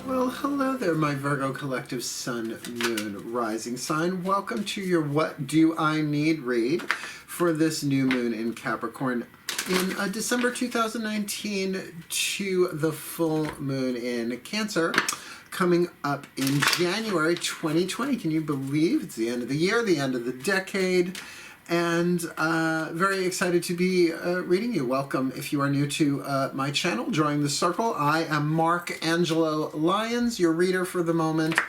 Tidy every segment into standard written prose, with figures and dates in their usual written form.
Well, hello there, my Virgo collective sun, moon, rising sign. Welcome to your What Do I Need read for this new moon in Capricorn in December 2019 to the full moon in Cancer coming up in January 2020. Can you believe it's the end of the year, the end of the decade? And very excited to be reading you. Welcome if you are new to my channel, Drawing the Circle. I am Mark Angelo Lyons, your reader for the moment,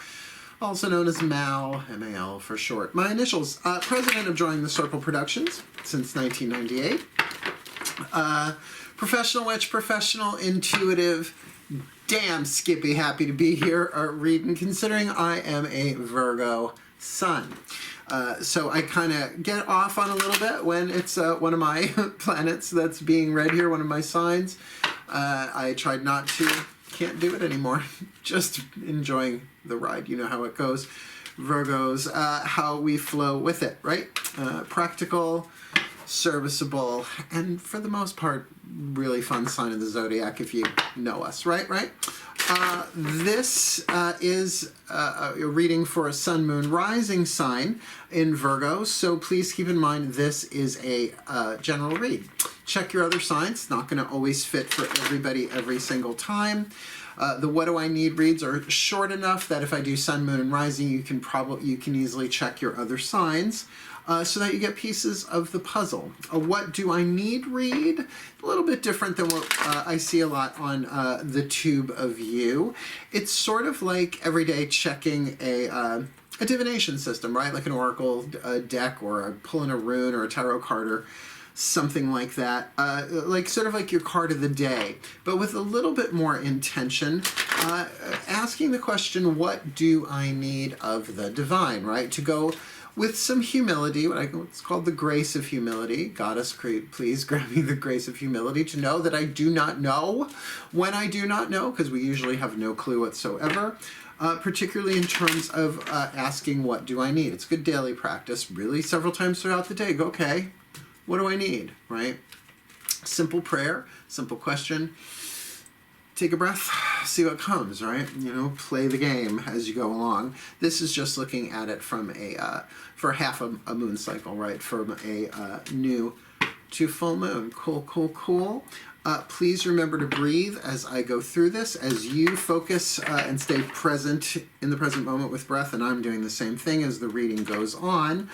also known as Mal, M-A-L for short. My initials, president of Drawing the Circle Productions since 1998. Professional witch, professional intuitive, damn Skippy, happy to be here reading, considering I am a Virgo sun. So I kind of get off on a little bit when it's one of my planets that's being read here, one of my signs. I tried not to, can't do it anymore. Just enjoying the ride. You know how it goes. Virgos, how we flow with it, right? Practical, serviceable, and for the most part, really fun sign of the zodiac if you know us, right? This is a reading for a sun, moon, rising sign in Virgo, so please keep in mind this is a general read. Check your other signs. It's not going to always fit for everybody every single time. The What Do I Need reads are short enough that if I do sun, moon, and rising, you can easily check your other signs. So that you get pieces of the puzzle. A What Do I Need read, a little bit different than what I see a lot on the tube of you. It's sort of like every day checking a divination system, right? Like an oracle deck or pulling a rune or a tarot card or something like that. Sort of like your card of the day, but with a little bit more intention. Asking the question, what do I need of the divine, right? To go with some humility, what's called the grace of humility. Goddess, please grant me the grace of humility to know that I do not know when I do not know, because we usually have no clue whatsoever, particularly in terms of asking what do I need. It's good daily practice, really several times throughout the day. Go, okay, what do I need, right? Simple prayer, simple question. Take a breath, see what comes, right? You know, play the game as you go along. This is just looking at it from for half a moon cycle, right? From a new to full moon. Cool. Please remember to breathe as I go through this, as you focus and stay present in the present moment with breath, and I'm doing the same thing as the reading goes on.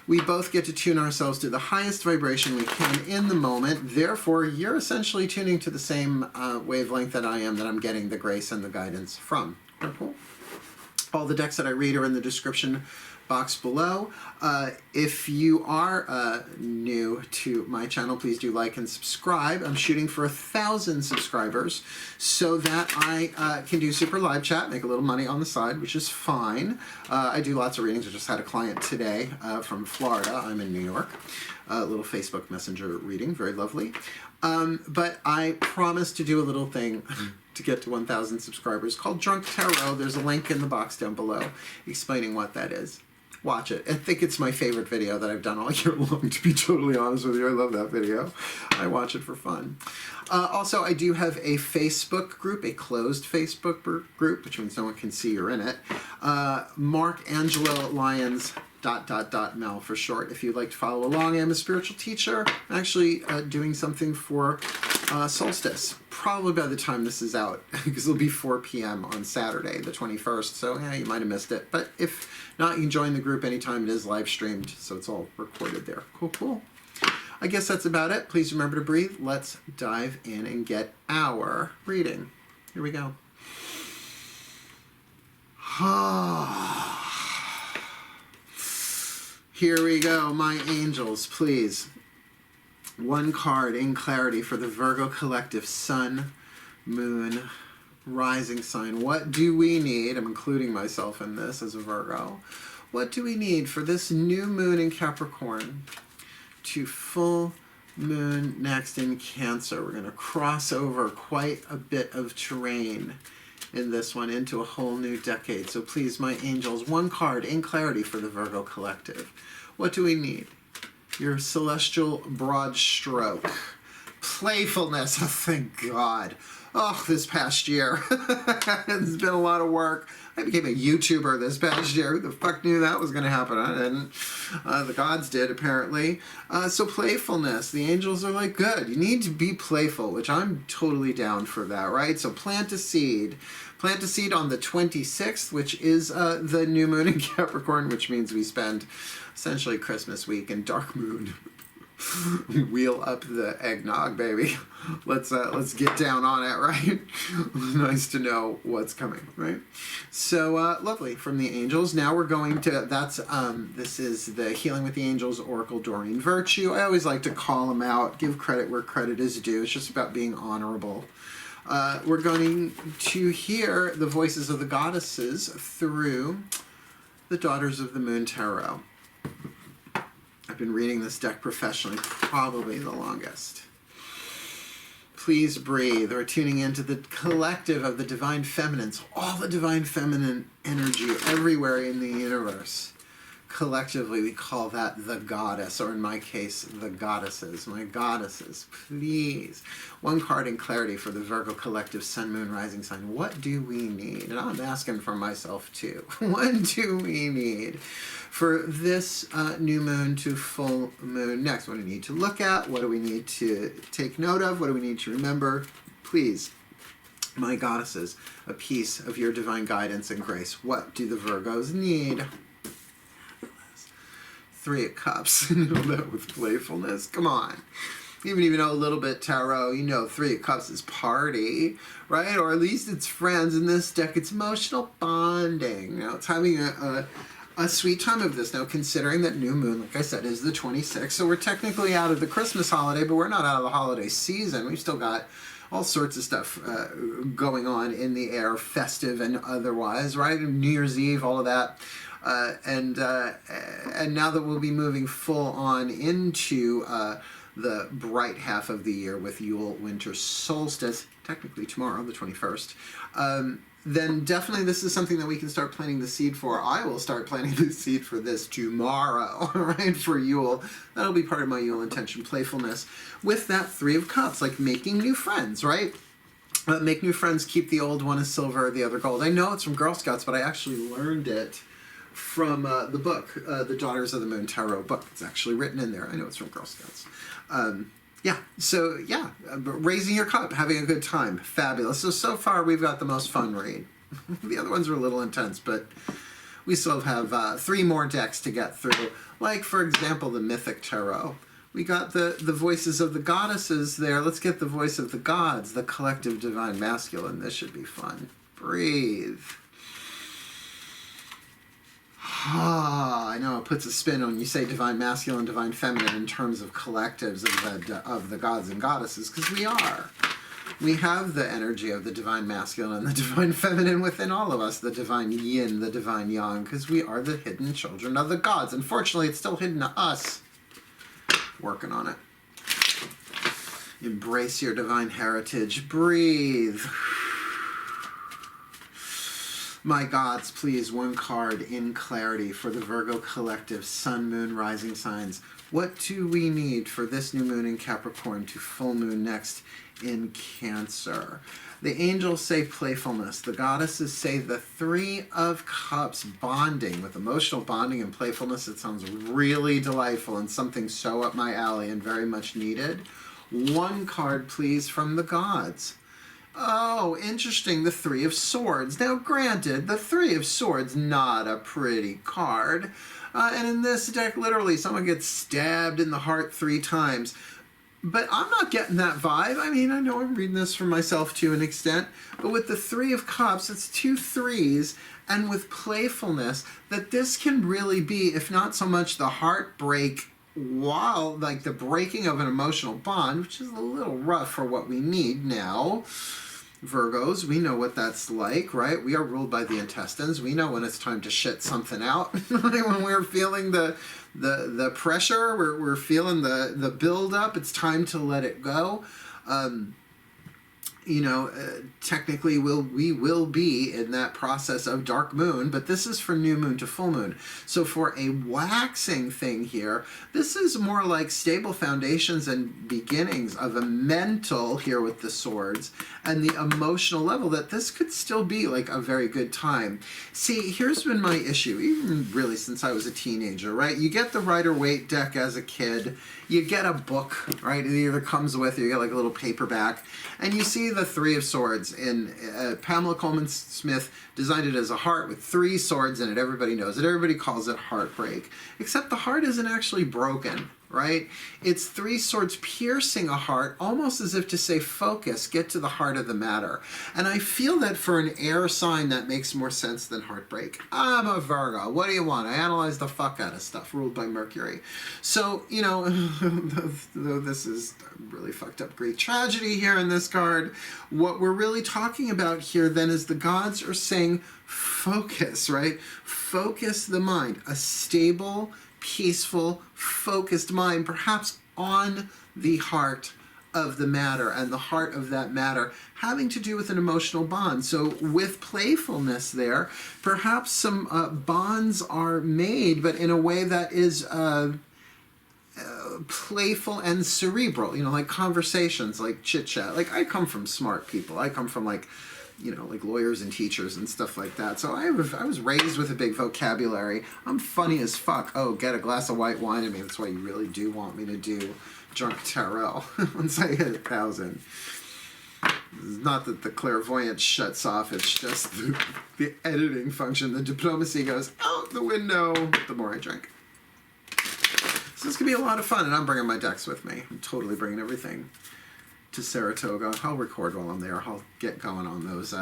We both get to tune ourselves to the highest vibration we can in the moment. Therefore, you're essentially tuning to the same wavelength that I am, that I'm getting the grace and the guidance from. Cool. All the decks that I read are in the description box below. If you are new to my channel, please do like and subscribe. I'm shooting for 1,000 subscribers so that I can do super live chat, make a little money on the side, which is fine. I do lots of readings. I just had a client today from Florida. I'm in New York. A little Facebook Messenger reading, very lovely. But I promised to do a little thing to get to 1,000 subscribers called Drunk Tarot. There's a link in the box down below explaining what that is. Watch it. I think it's my favorite video that I've done all year long, to be totally honest with you. I love that video. I watch it for fun. Also, I do have a Facebook group, a closed Facebook group, which means no one can see you're in it. Mark Angelo Lyons .. Mel for short. If you'd like to follow along, I'm a spiritual teacher. I'm actually doing something for solstice, probably by the time this is out, because it'll be 4 p.m. on Saturday, the 21st, so yeah, you might have missed it. But if not, you can join the group anytime. It is live streamed, so it's all recorded there. Cool. I guess that's about it. Please remember to breathe. Let's dive in and get our reading. Here we go. Here we go, my angels, please. One card in clarity for the Virgo collective sun, moon, rising sign. What do we need? I'm including myself in this as a Virgo. What do we need for this new moon in Capricorn to full moon next in Cancer? We're going to cross over quite a bit of terrain in this one into a whole new decade. So please, my angels, one card in clarity for the Virgo collective. What do we need? Your celestial broad stroke. playfulness. Oh, thank God. Oh, this past year. It's been a lot of work. I became a YouTuber this past year. Who the fuck knew that was going to happen? I didn't. The gods did, apparently. So playfulness. The angels are like, good. You need to be playful, which I'm totally down for that, right? So plant a seed. Plant a seed on the 26th, which is the new moon in Capricorn, which means we spend essentially Christmas week in dark moon. Wheel up the eggnog, baby. Let's get down on it, right? Nice to know what's coming, right? So lovely from the angels. Now we're going to, this is the Healing with the Angels Oracle Doreen Virtue. I always like to call them out, give credit where credit is due. It's just about being honorable. We're going to hear the voices of the goddesses through the Daughters of the Moon Tarot. I've been reading this deck professionally, probably the longest. Please breathe. We're tuning into the collective of the divine feminines, all the divine feminine energy everywhere in the universe. Collectively, we call that the goddess, or in my case, the goddesses. My goddesses, please. One card in clarity for the Virgo collective sun, moon, rising sign. What do we need? And I'm asking for myself too. What do we need for this new moon to full moon next? What do we need to look at? What do we need to take note of? What do we need to remember? Please, my goddesses, a piece of your divine guidance and grace. What do the Virgos need? Three of Cups. You know that with playfulness. Come on. Even if you know a little bit tarot, you know Three of Cups is party, right? Or at least it's friends. In this deck, it's emotional bonding. You know, it's having a sweet time of this. Now, considering that new moon, like I said, is the 26th, so we're technically out of the Christmas holiday, but we're not out of the holiday season. We've still got all sorts of stuff going on in the air, festive and otherwise, right? New Year's Eve, all of that. And now that we'll be moving full on into the bright half of the year with Yule winter solstice, technically tomorrow, the 21st, then definitely this is something that we can start planting the seed for. I will start planting the seed for this tomorrow, right, for Yule. That'll be part of my Yule intention, playfulness. With that Three of Cups, like making new friends, right? Make new friends, keep the old one as silver, the other gold. I know it's from Girl Scouts, but I actually learned it from the book, the Daughters of the Moon Tarot book. It's actually written in there. I know it's from Girl Scouts. Raising your cup, having a good time, fabulous. So far we've got the most fun read. The other ones are a little intense, but we still have 3 more decks to get through. Like, for example, the Mythic Tarot. We got the voices of the goddesses there. Let's get the voice of the gods, the collective divine masculine. This should be fun. Breathe. I know it puts a spin on you say divine masculine, divine feminine in terms of collectives of the gods and goddesses, because we are. We have the energy of the divine masculine and the divine feminine within all of us, the divine yin, the divine yang, because we are the hidden children of the gods. Unfortunately, it's still hidden to us. Working on it. Embrace your divine heritage. Breathe. My gods, please, one card in clarity for the Virgo collective, sun, moon, rising signs. What do we need for this new moon in Capricorn to full moon next in Cancer? The angels say playfulness. The goddesses say the Three of Cups, bonding. With emotional bonding and playfulness, it sounds really delightful and something so up my alley and very much needed. One card, please, from the gods. Oh, interesting, the Three of Swords. Now, granted, the Three of Swords, not a pretty card. And in this deck, literally, someone gets stabbed in the heart 3 times. But I'm not getting that vibe. I mean, I know I'm reading this for myself to an extent. But with the Three of Cups, it's 2 threes. And with playfulness, that this can really be, if not so much the heartbreak, while like the breaking of an emotional bond, which is a little rough for what we need now. Virgos, we know what that's like, right? We are ruled by the intestines. We know when it's time to shit something out. When we're feeling the pressure, we're feeling the build up, it's time to let it go. technically we will be in that process of dark moon, but this is for new moon to full moon. So for a waxing thing here, this is more like stable foundations and beginnings of a mental, here with the swords, and the emotional level, that this could still be like a very good time. See, here's been my issue, even really since I was a teenager, right? You get the Rider-Waite deck as a kid, you get a book, right? It either comes with, or you get like a little paperback, and you see the Three of Swords. In Pamela Coleman Smith designed it as a heart with 3 swords in it. Everybody knows it. Everybody calls it heartbreak. Except the heart isn't actually broken, right? It's 3 swords piercing a heart, almost as if to say, focus, get to the heart of the matter. And I feel that for an air sign, that makes more sense than heartbreak. I'm a Virgo. What do you want? I analyze the fuck out of stuff, ruled by Mercury. So, though this is really fucked up Greek tragedy here in this card, what we're really talking about here then is the gods are saying, focus, right? Focus the mind. A stable, peaceful, focused mind, perhaps on the heart of the matter, and the heart of that matter having to do with an emotional bond. So with playfulness there, perhaps some bonds are made, but in a way that is playful and cerebral, like conversations, like chit-chat. Like, I come from smart people. I come from like lawyers and teachers and stuff like that. So I was raised with a big vocabulary. I'm funny as fuck. Oh, get a glass of white wine in me. That's why you really do want me to do Drunk Tarot once I hit 1,000. It's not that the clairvoyance shuts off. It's just the editing function. The diplomacy goes out the window the more I drink. So this could be a lot of fun, and I'm bringing my decks with me. I'm totally bringing everything to Saratoga. I'll record while I'm there. I'll get going on those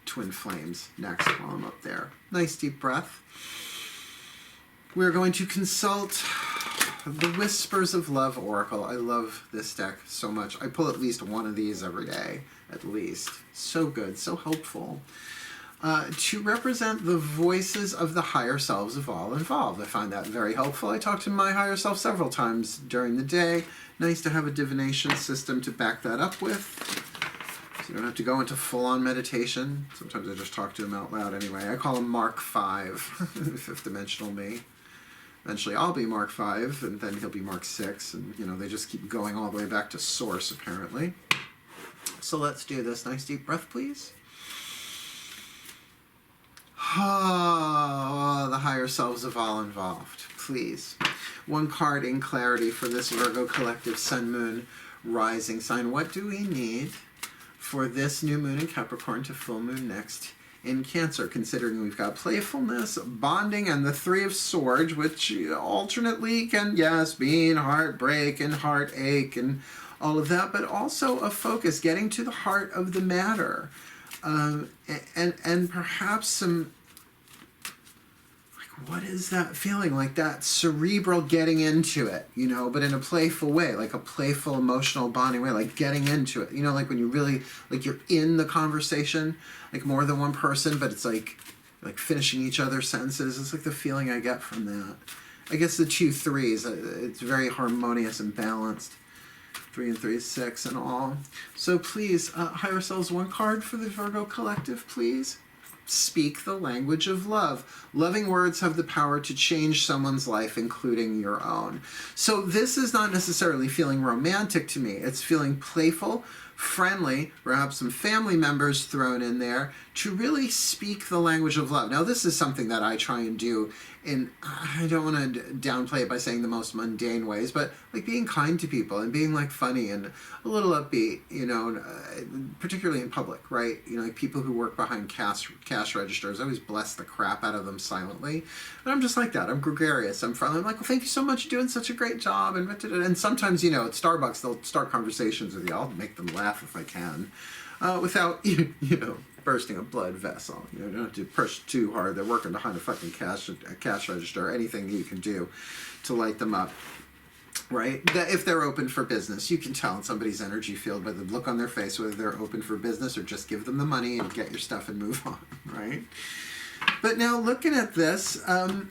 twin flames next while I'm up there. Nice deep breath. We're going to consult the Whispers of Love Oracle. I love this deck so much. I pull at least one of these every day, at least. So good, so helpful. To represent the voices of the higher selves of all involved. I find that very helpful. I talk to my higher self several times during the day. Nice to have a divination system to back that up with. So you don't have to go into full-on meditation. Sometimes I just talk to him out loud anyway. I call him Mark 5, fifth dimensional me. Eventually I'll be Mark 5, and then he'll be Mark 6, and they just keep going all the way back to source, apparently. So let's do this. Nice deep breath, please. Oh, the higher selves of all involved, please. One card in clarity for this Virgo collective Sun, Moon, Rising sign. What do we need for this new moon in Capricorn to full moon next in Cancer, considering we've got playfulness, bonding, and the Three of Swords, which alternately can, yes, mean heartbreak and heartache and all of that, but also a focus, getting to the heart of the matter. And perhaps some, like, what is that feeling? Like that cerebral getting into it, but in a playful way, like a playful, emotional, bonding way, like getting into it. Like when you really, like you're in the conversation, like more than one person, but it's like finishing each other's sentences. It's like the feeling I get from that. I guess the 2 3s, it's very harmonious and balanced. 3 and 3 is 6 and all. So please, higher selves, one card for the Virgo collective, please. Speak the language of love. Loving words have the power to change someone's life, including your own. So this is not necessarily feeling romantic to me. It's feeling playful, friendly, perhaps some family members thrown in there, to really speak the language of love. Now, this is something that I try and do in, I don't want to downplay it by saying the most mundane ways, but like being kind to people and being like funny and a little upbeat, particularly in public, right? Like people who work behind cash registers, I always bless the crap out of them silently. But I'm just like that. I'm gregarious. I'm friendly. I'm like, well, thank you so much. You're doing such a great job. And sometimes, at Starbucks, they'll start conversations with you. I'll make them laugh if I can, without, bursting a blood vessel. You don't have to push too hard. They're working behind a fucking cash register. Anything you can do to light them up, right? That if they're open for business, you can tell in somebody's energy field by the look on their face whether they're open for business, or just give them the money and get your stuff and move on, right? But now looking at this,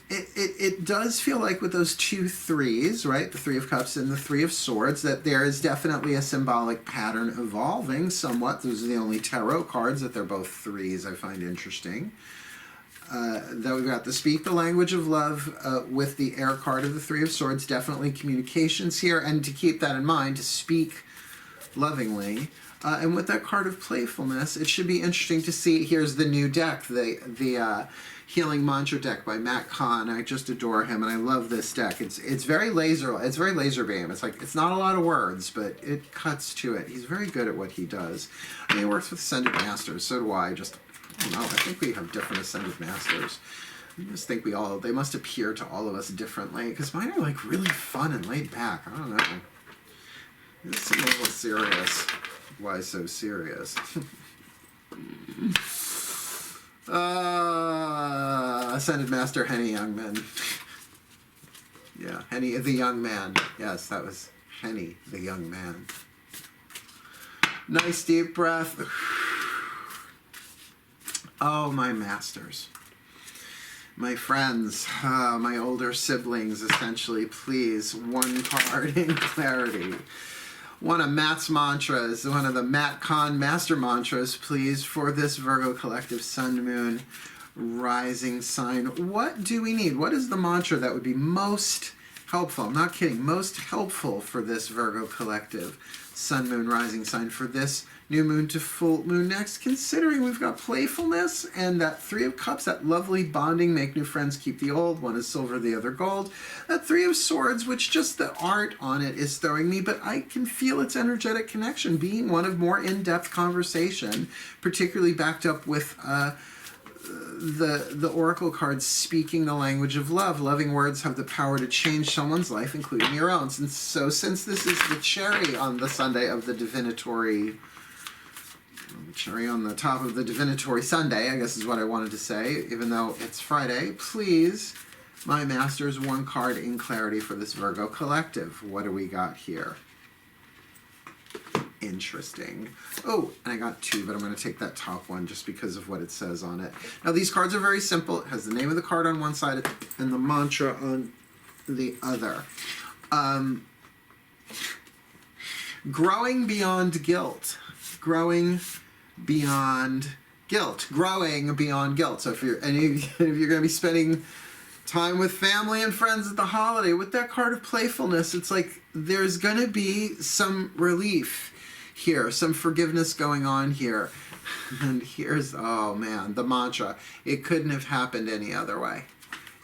it does feel like with those two threes, right, the Three of Cups and the Three of Swords, that there is definitely a symbolic pattern evolving somewhat. Those are the only tarot cards that they're both threes I find interesting. Then we've got the Speak the Language of Love with the Air card of the Three of Swords, definitely communications here, and to keep that in mind, to speak lovingly. And with that card of playfulness, it should be interesting to see. Here's the new deck, the Healing Mantra deck by Matt Kahn. I just adore him, and I love this deck. It's very laser beam. It's like, it's not a lot of words, but it cuts to it. He's very good at what he does. I mean, he works with Ascended Masters. So do I. I don't know. I think we have different Ascended Masters. I just think they must appear to all of us differently, because mine are like really fun and laid back. I don't know. This is a little serious. Why so serious? Ascended Master Henny Youngman. Yeah, Henny the Young Man. Yes, that was Henny the Young Man. Nice deep breath. Oh, my masters. My friends, my older siblings, essentially, please, one card in clarity. One of Matt's mantras, one of the Matt Kahn master mantras, please, for this Virgo collective sun, moon, rising sign. What do we need? What is the mantra that would be most helpful? I'm not kidding. Most helpful for this Virgo collective sun, moon, rising sign for this new moon to full moon next, considering we've got playfulness and that Three of Cups, that lovely bonding, make new friends, keep the old. One is silver, the other gold. That Three of Swords, which just the art on it is throwing me, but I can feel its energetic connection being one of more in-depth conversation, particularly backed up with the oracle cards speaking the language of love. Loving words have the power to change someone's life, including your own. And so since this is the cherry on the Sunday of the divinatory, cherry on the top of the divinatory Sunday, I guess is what I wanted to say, even though it's Friday, please, my masters, one card in clarity for this Virgo collective. What do we got here? Interesting. Oh, and I got two, but I'm going to take that top one just because of what it says on it. Now, these cards are very simple. It has the name of the card on one side and the mantra on the other. Growing beyond guilt. Growing beyond guilt. Growing beyond guilt. So if you're going to be spending time with family and friends at the holiday, with that card of playfulness, it's like there's going to be some relief here, some forgiveness going on here. And here's, oh man, the mantra. It couldn't have happened any other way.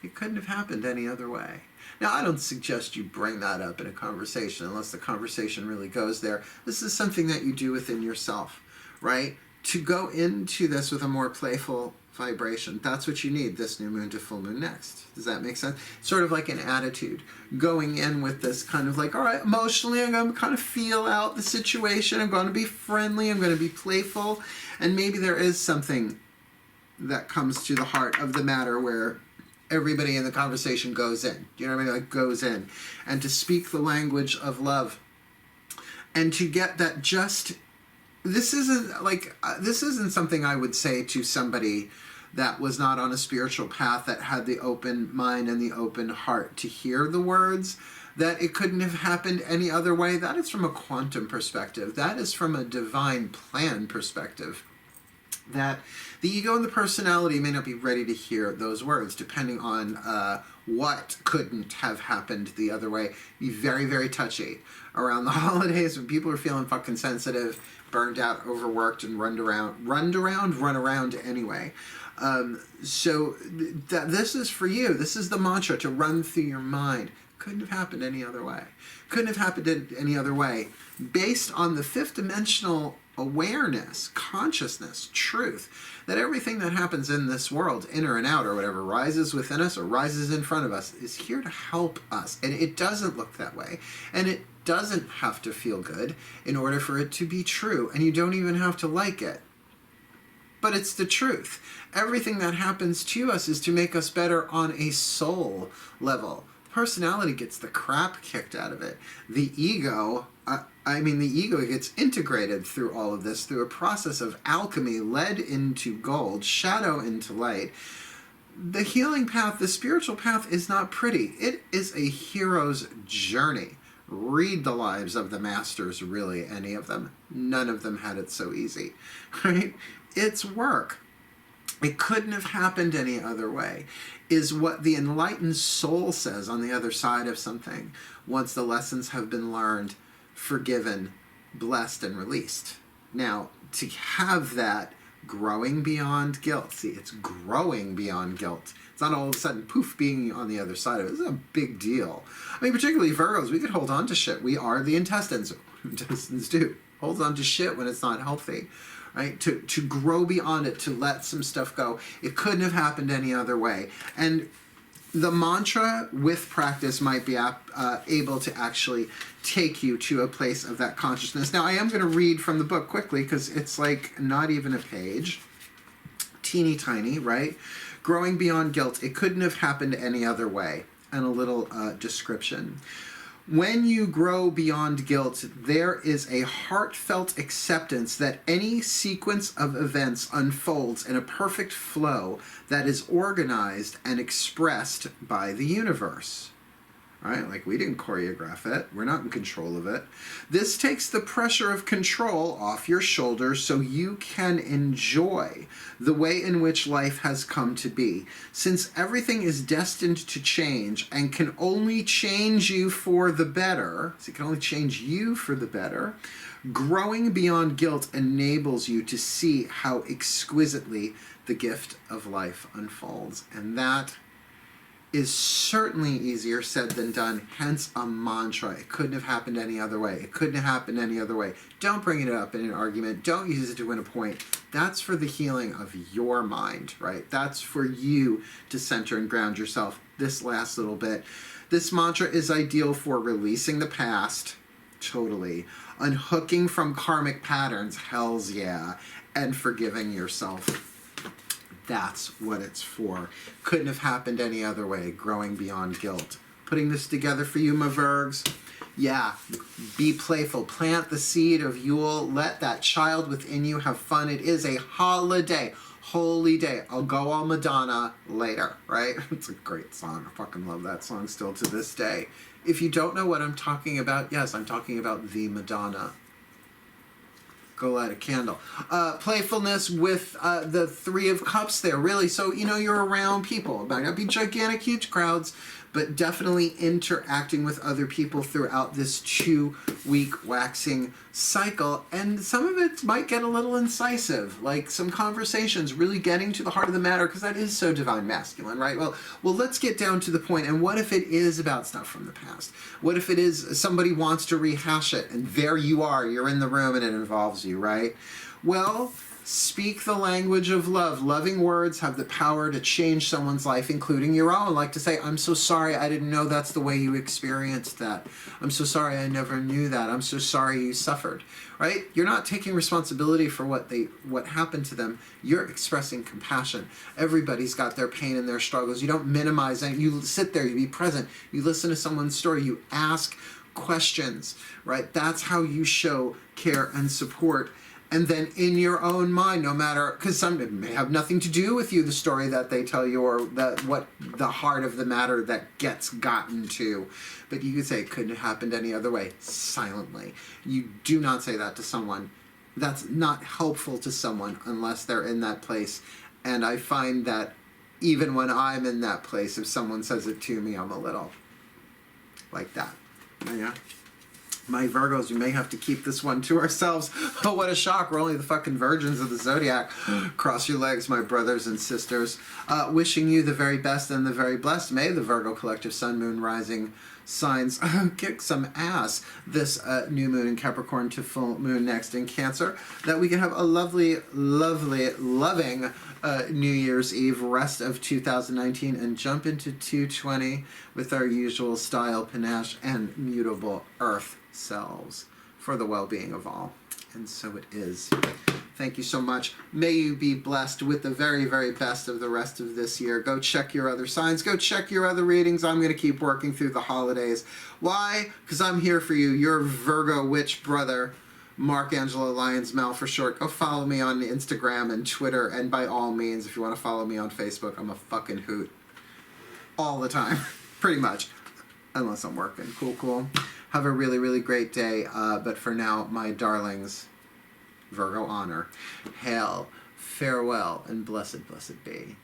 It couldn't have happened any other way. Now, I don't suggest you bring that up in a conversation unless the conversation really goes there. This is something that you do within yourself, right? To go into this with a more playful vibration. That's what you need this new moon to full moon next. Does that make sense? Sort of like an attitude. Going in with this kind of like, all right, emotionally, I'm going to kind of feel out the situation. I'm going to be friendly. I'm going to be playful. And maybe there is something that comes to the heart of the matter where everybody in the conversation goes in. You know what I mean? Like goes in. And to speak the language of love. And to get that just... This isn't something I would say to somebody that was not on a spiritual path, that had the open mind and the open heart to hear the words, that it couldn't have happened any other way. That is from a quantum perspective. That is from a divine plan perspective. That the ego and the personality may not be ready to hear those words, depending on what couldn't have happened the other way. Be very, very touchy around the holidays when people are feeling fucking sensitive, burned out, overworked, and run around anyway. So this is for you. This is the mantra to run through your mind. Couldn't have happened any other way. Couldn't have happened any other way. Based on the fifth dimensional awareness, consciousness, truth, that everything that happens in this world, inner and out or whatever, rises within us or rises in front of us, is here to help us. And it doesn't look that way. And it doesn't have to feel good in order for it to be true. And you don't even have to like it. But it's the truth. Everything that happens to us is to make us better on a soul level. Personality gets the crap kicked out of it. The ego, the ego gets integrated through all of this, through a process of alchemy, lead into gold, shadow into light. the healing path, the spiritual path is not pretty. It is a hero's journey. Read the lives of the masters, really, any of them. None of them had it so easy, right? It's work. It couldn't have happened any other way, is what the enlightened soul says on the other side of something, once the lessons have been learned, forgiven, blessed, and released. Now, to have that growing beyond guilt, see, it's growing beyond guilt. It's not all of a sudden, poof, being on the other side of it. This is a big deal. I mean, particularly Virgos, we could hold on to shit. We are the intestines. Intestines do. Hold on to shit when it's not healthy. Right? To grow beyond it, to let some stuff go. It couldn't have happened any other way. And the mantra with practice might be able to actually take you to a place of that consciousness. Now, I am going to read from the book quickly because it's like not even a page. Teeny tiny, right? Growing beyond guilt. It couldn't have happened any other way. And a little description. When you grow beyond guilt, there is a heartfelt acceptance that any sequence of events unfolds in a perfect flow that is organized and expressed by the universe. Right? Like, we didn't choreograph it. We're not in control of it. This takes the pressure of control off your shoulders so you can enjoy the way in which life has come to be. Since everything is destined to change and can only change you for the better, so it can only change you for the better, growing beyond guilt enables you to see how exquisitely the gift of life unfolds. And that is certainly easier said than done, hence a mantra. It couldn't have happened any other way. It couldn't have happened any other way. Don't bring it up in an argument. Don't use it to win a point. That's for the healing of your mind, right? That's for you to center and ground yourself this last little bit. This mantra is ideal for releasing the past, totally, unhooking from karmic patterns, hells yeah, and forgiving yourself. That's what it's for. Couldn't have happened any other way. Growing beyond guilt. Putting this together for you, my Virgs. Yeah, be playful. Plant the seed of Yule. Let that child within you have fun. It is a holiday. Holy day. I'll go all Madonna later, right? It's a great song. I fucking love that song still to this day. If you don't know what I'm talking about, yes, I'm talking about the Madonna. Go light a candle. Playfulness with the Three of Cups there, really. So, you know, you're around people. It might not be gigantic, huge crowds, but definitely interacting with other people throughout this 2-week waxing cycle. And some of it might get a little incisive, like some conversations, really getting to the heart of the matter, because that is so divine masculine, right? Well, let's get down to the point. And what if it is about stuff from the past? What if it is somebody wants to rehash it, and there you are, you're in the room, and it involves you, right? Well, speak the language of love. Loving words have the power to change someone's life, including your own. Like to say, I'm so sorry, I didn't know that's the way you experienced that. I'm so sorry, I never knew that. I'm so sorry you suffered, right? You're not taking responsibility for what happened to them. You're expressing compassion. Everybody's got their pain and their struggles. You don't minimize it. You sit there, you be present. You listen to someone's story. You ask questions, right? That's how you show care and support. And then in your own mind, no matter, because some it may have nothing to do with you, the story that they tell you, or what the heart of the matter that gets gotten to. But you could say it couldn't have happened any other way, silently. You do not say that to someone. That's not helpful to someone unless they're in that place. And I find that even when I'm in that place, if someone says it to me, I'm a little like that. Yeah. My Virgos, we may have to keep this one to ourselves. Oh, what a shock. We're only the fucking virgins of the zodiac. Cross your legs, my brothers and sisters. Wishing you the very best and the very blessed. May the Virgo collective sun, moon, rising signs kick some ass this new moon in Capricorn to full moon next in Cancer. That we can have a lovely, lovely, loving New Year's Eve, rest of 2019, and jump into 2020 with our usual style, panache, and mutable earth selves for the well-being of all. And so it is. Thank you so much. May you be blessed with the very, very best of the rest of this year. Go check your other signs. Go check your other readings. I'm going to keep working through the holidays. Why? Because I'm here for you. Your Virgo witch brother, Mark Angelo Lyons, Mal for short. Go follow me on Instagram and Twitter, and by all means, if you want to follow me on Facebook, I'm a fucking hoot. All the time. Pretty much. Unless I'm working. Cool. Have a really, really great day. But for now, my darlings, Virgo honor, hail, farewell, and blessed, blessed be.